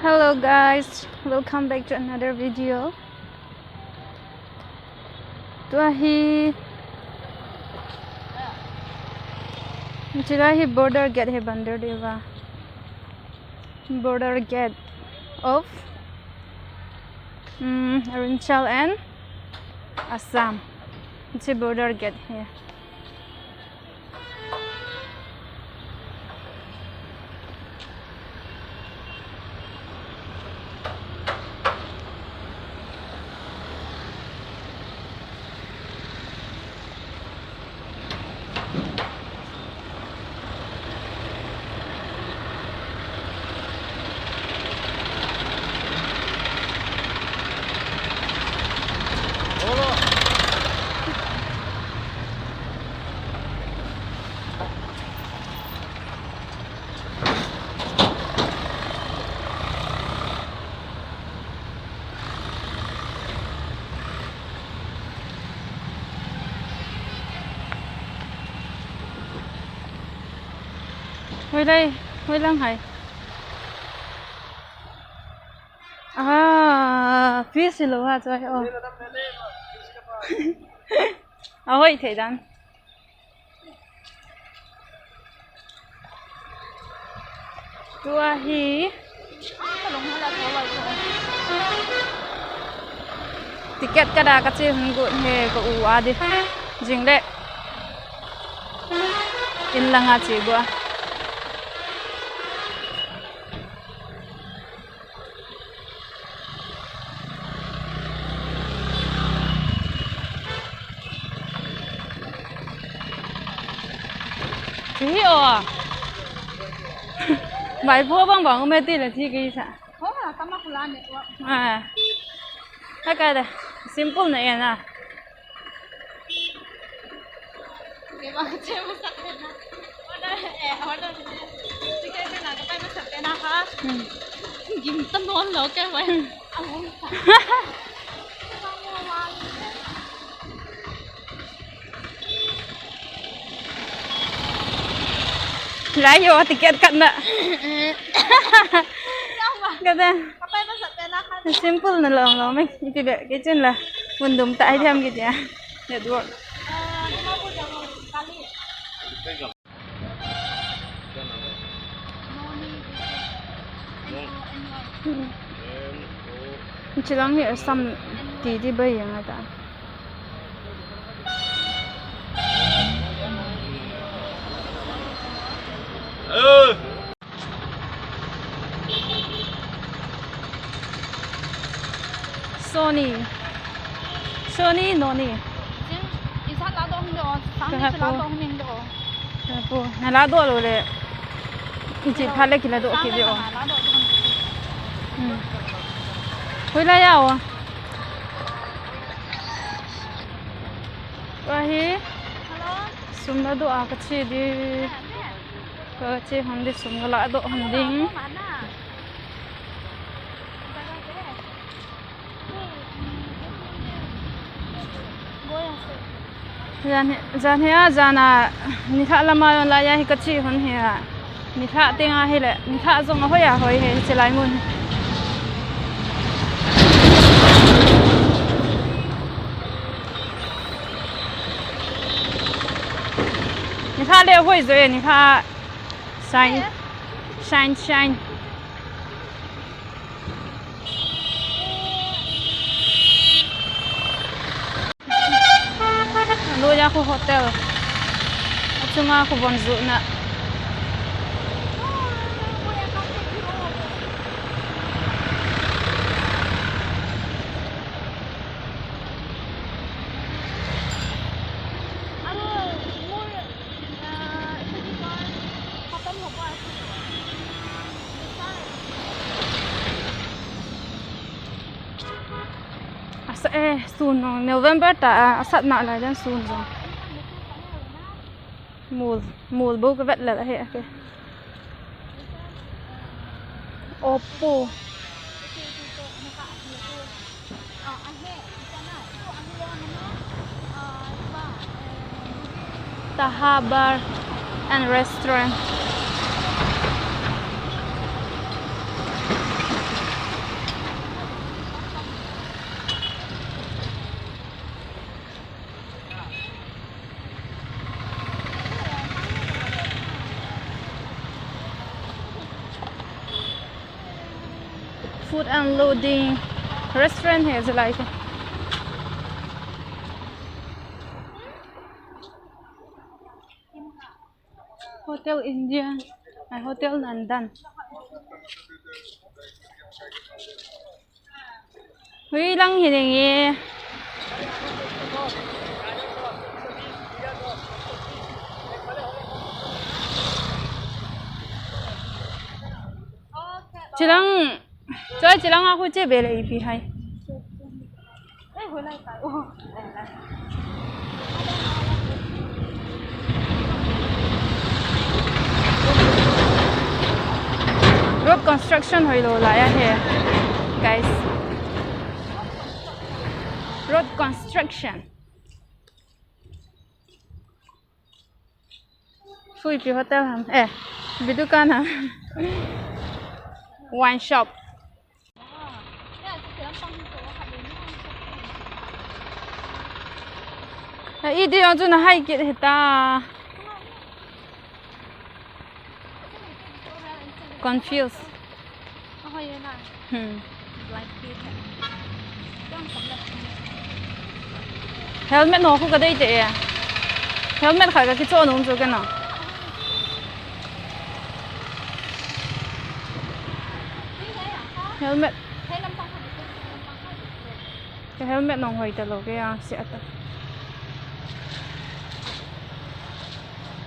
Hello guys, welcome back to another video. Today border gate hai Banderdewa. Border gate of Arunachal and Assam. It's a border gate here. Ngồi đây, ngồi lăng hải. Fish lo ha rồi. Ôi thấy đang. Tua hi. Tiket kada kache hungut he ko uwa di. Jingle. In langa chi gua. Hiểu bài phố băng bóng mê tì là thi cái gì cái này simple này nè Lái vô tiket cận nè. Cái này simple là lòng mấy cái việc cái chân là mình đúng tại thêm cái gì để được. Chỉ lắng nghe Assam tí đi bây giờ người ta. Sony noni. Isa la dong do, sang isa la dong ning do. Kapo, nala do lo le. Ichi phale kila do ki dio. Hui la yao à? Wahi. Hello. Sum la do a kachi di. Kachi handi sum la do handing. Jan hea jana ni tha lama la ya hi kachi hon hea ni tha tenga hele ni tha zong hoya hoi he chelai mun ni tha le hoi zoi ni tha shine Luya ko hotel. At suma ko bonzo na. Soon November ta asat na lại dan soon rồi. Mùa bố cái vẹt là hệ cái Oppo Taha Bar and Restaurant. food unloading restaurant here is like Hotel India Hotel London. Huy lang hiningi. Chỉ lăng aku chế về lại phi hay. Road construction hồi lộ lại here, guys. Road construction. Phui pi hotel ham. Pi dukan ham. Wine shop. Đi ở chỗ nào hay kia hết ta. Confused. Helmet nó không có đây chị. Helmet khỏi cái chỗ nó không cái nào. Helmet. Cái helmet nó hồi từ lâu cái sẽ ta.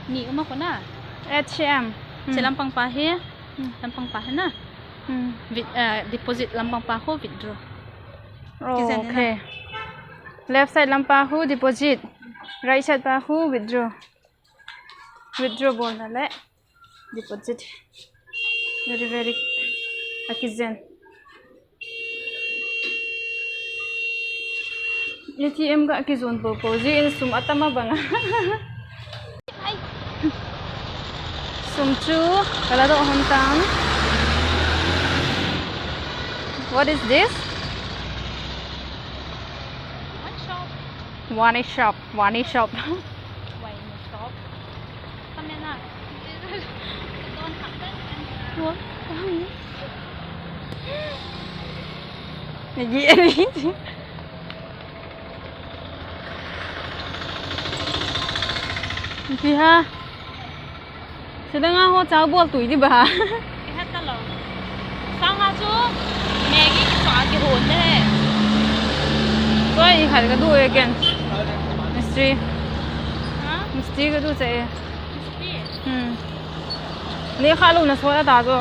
Ni uma ko na. H&M. Sa Lampang Pahe. Lampang Pahe na. Deposit Lampang Paho withdraw. Okay. Left side Lampahu deposit. Right side Pahu withdraw. Withdraw bolna le. Deposit. Very akizen. ATM ka akizon po. Zin sum atama banga. Sumchu, kalado hometown. What is this? Wine shop. Wine shop. Tamena. Don't happen. What? Gì Gì ha? Sedang aku tahu buat tu ini bah. Lihat kalau. Sang aja. Maggie itu agak hon deh. So ini harga dua again. Misteri. Hah? Misteri ke tu saya. Mesti. Ni kalau nak soal dah tu.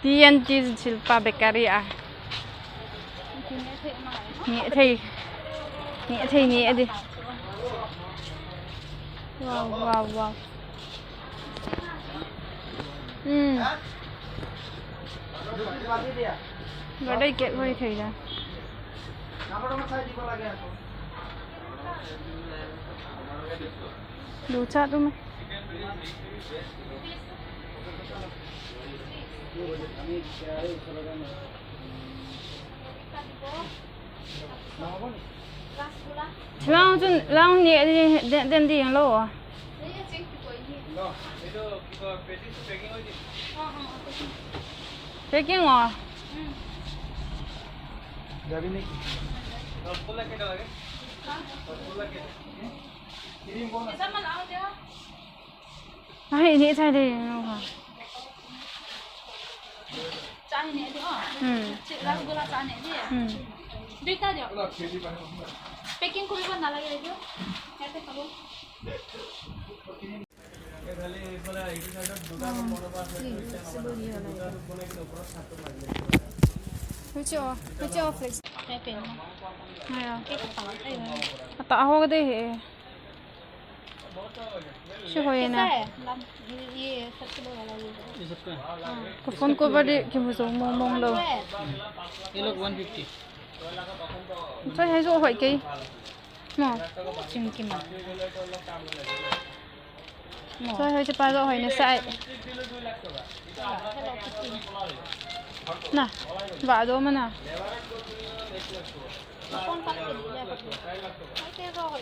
TNT Silpa Bakery ah. Ni ada. Wow. Vào đây kiện hơi thầy ra. Đủ chát đúng không? Lang nhẹ đi đem đi hàng lô à? Packing à? Ai ini saya deh. Cah ini dia. Cik lagu gula cah ini dia. Duita dia. Packing kuri pun nak lagi dia. Kata kamu. Which flex? Pepe. Ayo. Pepe tangan. Ayo. Tak aku deh. Siapa na? Ye, satu lagi. ये सबका Phone ko ba di kimuso mong lo. ये लोग 150 Sai hai zo hỏi kì. Mo. Cingkim. Sai hai cepat zo hỏi na sai. Nah, ba do mana? Phone pakai dia pakai. Pakai roy.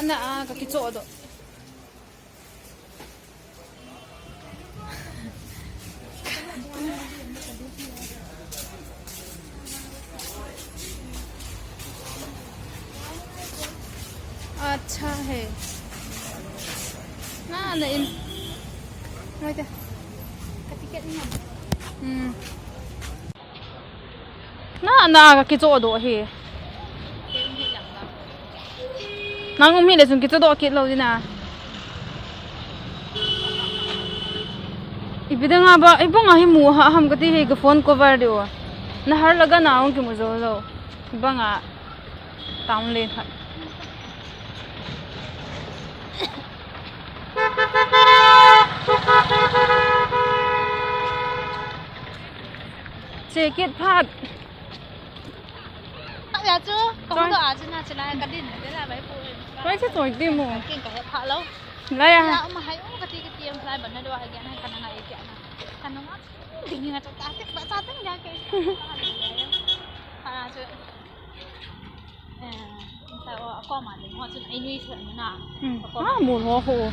Na kaki zo do. अच्छा है ना इन nói thế na cái chỗ đó he nang umi le sun cái chỗ đó kit lo dina ibidang aba ibang ahi mu ham kati he cái phone cover dio na har laga na ong ki mu zo lo ibang a town lên hat chế kết phát dạ chứ không có chứ nào chỉ là cái đỉnh đấy là mấy phụ quay chết rồi tim mù kinh cả phá lâu lại à dạ mà hay cái tiêm sai bẩn nó đôi cái này khả năng này cái này khả năng thì như là ta thích bạn ta thích ra cái à chứ sao có mà đừng hoa chứ này nuôi sữa như nào mù hoa hồ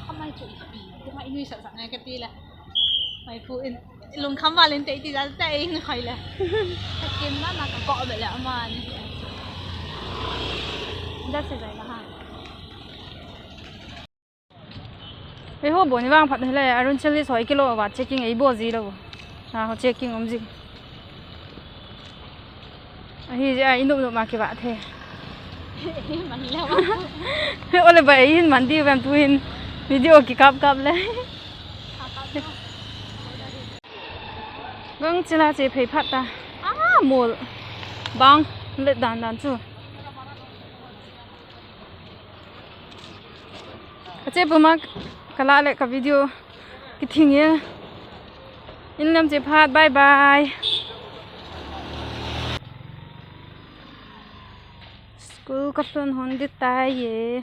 không ai chịu bị cái mày nuôi sữa này cái gì là mày phụลุงคำว่าเล่นเตะตีจะเตะเองใครเลยแต่กินแล้วน่าจะเกาะไปแล้วมันได้เสร็จแล้วค่ะไอ้หัวบนนี่ว่างผัดให้เลยอรุณเชลลี่สอยกิโลว่าเช็คกิ้งไอ้บัวจีแล้วเขาเช็คกิ้งอมจีไอ้ที่ไอ้นุ่มๆมากี่บาทเท่มันแล้วเฮ้ยอะไรไปไอ้หินมันดีแบบตัวหินวิดีโอกี่กับเลยvâng chỉ là chỉ phải phát ta mùa băng lệ đàn chú cái bữa mà cái lại cái video cái thing nhé in làm chỉ phát bye bye school cấp tuần hôn đi tay ye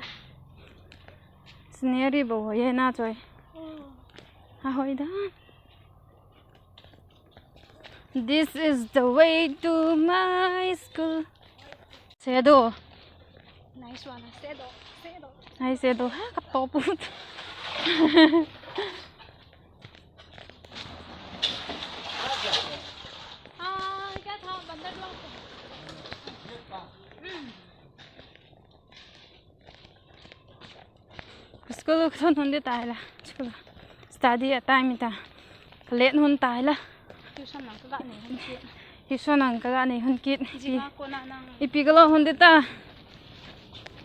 sneaky bầu ye na rồi hồi đó. This is the way to my school. Sedo. Nice one. Sedo. Nice sedo. Ha, katoput. Cái thao Banderdewa. School thon hon de tai la. School. Study at time ta. Late hon tai la. Tuition ang kaga ni hun kit ipigalo hun dita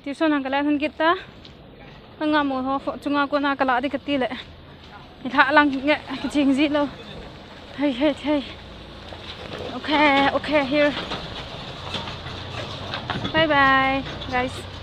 tuition ang kala hun kita nga mo ho chunga ko na kala di katile itha lang nge ching ji lo hey okay here bye bye guys.